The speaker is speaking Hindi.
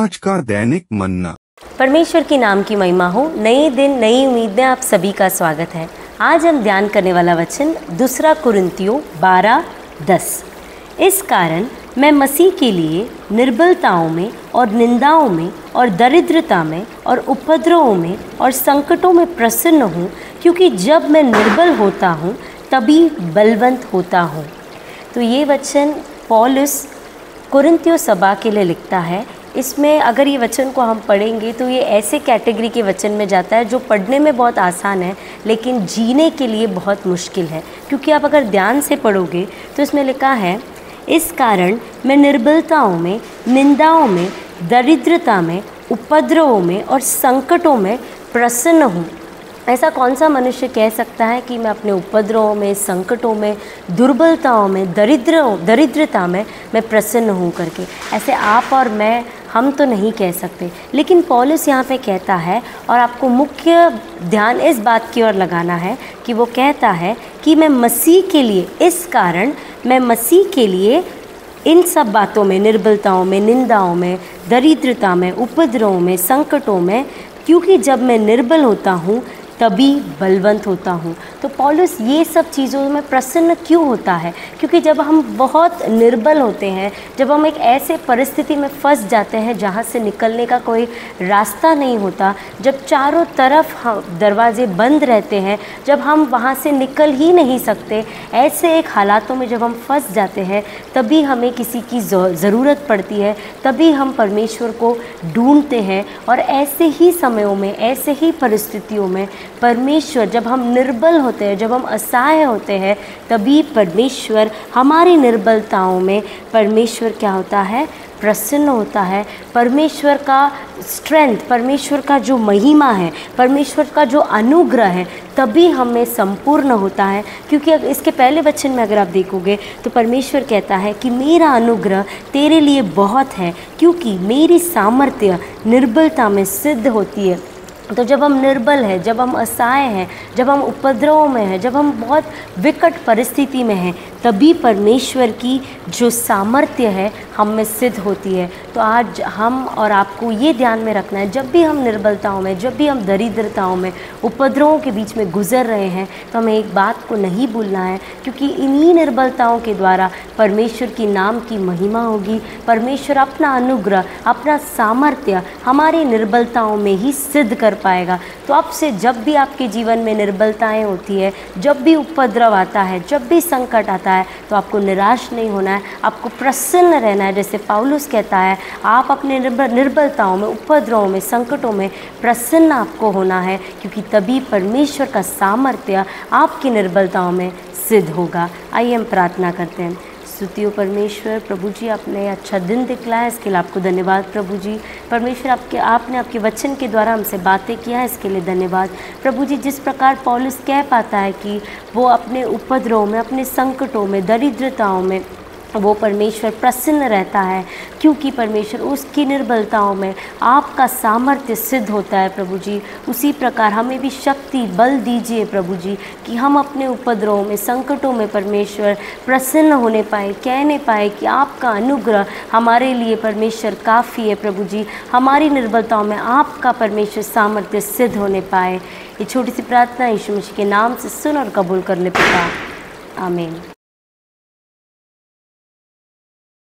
आज का दैनिक मन्ना। परमेश्वर की नाम की महिमा हो। नए दिन नई उम्मीद में आप सभी का स्वागत है। आज हम ध्यान करने वाला वचन 2 कुरिन्थियों 12:10। इस कारण मैं मसीह के लिए निर्बलताओं में और निंदाओं में और दरिद्रता में और उपद्रवों में और संकटों में प्रसन्न हूँ, क्योंकि जब मैं निर्बल होता हूँ तभी बलवंत होता हूँ। तो ये वचन पौलुस कुरिन्थियों सभा के लिए लिखता है। इसमें अगर ये वचन को हम पढ़ेंगे तो ये ऐसे कैटेगरी के वचन में जाता है जो पढ़ने में बहुत आसान है लेकिन जीने के लिए बहुत मुश्किल है। क्योंकि आप अगर ध्यान से पढ़ोगे तो इसमें लिखा है, इस कारण मैं निर्बलताओं में, निंदाओं में, दरिद्रता में, उपद्रवों में और संकटों में प्रसन्न हूँ। ऐसा कौन सा मनुष्य कह सकता है कि मैं अपने उपद्रवों में, संकटों में, दुर्बलताओं में, दरिद्रता में मैं प्रसन्न हूँ करके? ऐसे आप और मैं, हम तो नहीं कह सकते। लेकिन पौलुस यहाँ पे कहता है, और आपको मुख्य ध्यान इस बात की ओर लगाना है कि वो कहता है कि मैं मसीह के लिए, इस कारण मैं मसीह के लिए इन सब बातों में, निर्बलताओं में, निंदाओं में, दरिद्रता में, उपद्रवों में, संकटों में, क्योंकि जब मैं निर्बल होता हूँ तभी बलवंत होता हूँ। तो पौलुस ये सब चीज़ों में प्रसन्न क्यों होता है? क्योंकि जब हम बहुत निर्बल होते हैं, जब हम एक ऐसे परिस्थिति में फंस जाते हैं जहाँ से निकलने का कोई रास्ता नहीं होता, जब चारों तरफ दरवाजे बंद रहते हैं, जब हम वहाँ से निकल ही नहीं सकते, ऐसे एक हालातों में जब हम फंस जाते हैं तभी हमें किसी की ज़रूरत पड़ती है, तभी हम परमेश्वर को ढूंढते हैं। और ऐसे ही समयों में, ऐसे ही परिस्थितियों में परमेश्वर, जब हम निर्बल होते हैं, जब हम असहाय होते हैं, तभी परमेश्वर हमारी निर्बलताओं में परमेश्वर क्या होता है? प्रसन्न होता है। परमेश्वर का स्ट्रेंथ, परमेश्वर का जो महिमा है, परमेश्वर का जो अनुग्रह है, तभी हमें संपूर्ण होता है। क्योंकि इसके पहले वचन में अगर आप देखोगे तो परमेश्वर कहता है कि मेरा अनुग्रह तेरे लिए बहुत है, क्योंकि मेरी सामर्थ्य निर्बलता में सिद्ध होती है। तो जब हम निर्बल हैं, जब हम असहाय हैं, जब हम उपद्रवों में हैं, जब हम बहुत विकट परिस्थिति में हैं, तभी परमेश्वर की जो सामर्थ्य है हम में सिद्ध होती है। तो आज हम और आपको ये ध्यान में रखना है, जब भी हम निर्बलताओं में, जब भी हम दरिद्रताओं में, उपद्रवों के बीच में गुजर रहे हैं, तो हमें एक बात को नहीं भूलना है, क्योंकि इन्हीं निर्बलताओं के द्वारा परमेश्वर की नाम की महिमा होगी। परमेश्वर अपना अनुग्रह, अपना सामर्थ्य हमारी निर्बलताओं में ही सिद्ध कर पाएगा। तो अब से जब भी आपके जीवन में निर्बलताएं होती है, जब भी उपद्रव आता है, जब भी संकट आता है, तो आपको निराश नहीं होना है, आपको प्रसन्न रहना है। जैसे पौलुस कहता है, आप अपने निर्बलताओं में, उपद्रवों में, संकटों में प्रसन्न आपको होना है, क्योंकि तभी परमेश्वर का सामर्थ्य आपकी निर्बलताओं में सिद्ध होगा। आइए हम प्रार्थना करते हैं। स्तुतियों परमेश्वर, प्रभु जी आपने अच्छा दिन दिखलाया, इसके लिए आपको धन्यवाद। प्रभु जी परमेश्वर, आपने आपके वचन के द्वारा हमसे बातें किया है, इसके लिए धन्यवाद। प्रभु जी, जिस प्रकार पौलुस कह पाता है कि वो अपने उपद्रवों में, अपने संकटों में, दरिद्रताओं में वो परमेश्वर प्रसन्न रहता है, क्योंकि परमेश्वर उसकी निर्बलताओं में आपका सामर्थ्य सिद्ध होता है। प्रभु जी, उसी प्रकार हमें भी शक्ति, बल दीजिए प्रभु जी, कि हम अपने उपद्रवों में, संकटों में परमेश्वर प्रसन्न होने पाए, कहने पाए कि आपका अनुग्रह हमारे लिए परमेश्वर काफ़ी है। प्रभु जी, हमारी निर्बलताओं में आपका परमेश्वर सामर्थ्य सिद्ध होने पाए। ये छोटी सी प्रार्थना यीशु मसीह के नाम से सुन और कबूल कर ले पिता, आमीन।